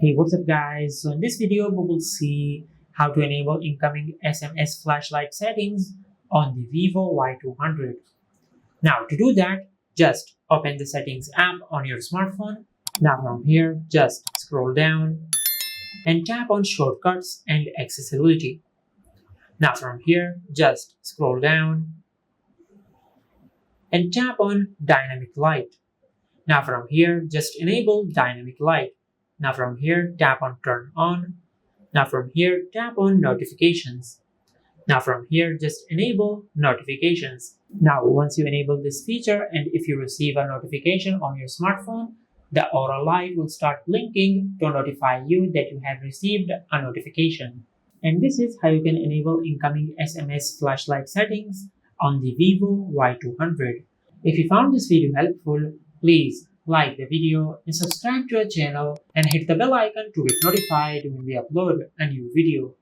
Hey, what's up guys? So in this video we will see how to enable incoming SMS flashlight settings on the Vivo Y200. Now to do that, just open the settings app on your smartphone. Now from here, just scroll down and tap on shortcuts and accessibility. Now from here, just scroll down and tap on dynamic light. Now from here, just enable dynamic light. Now from here, tap on turn on. Now from here, tap on notifications. Now from here, just enable notifications. Now once you enable this feature and if you receive a notification on your smartphone, the aura light will start blinking to notify you that you have received a notification. And this is how you can enable incoming SMS flashlight settings on the Vivo Y200. If you found this video helpful, please like the video and subscribe to our channel and hit the bell icon to get notified when we upload a new video.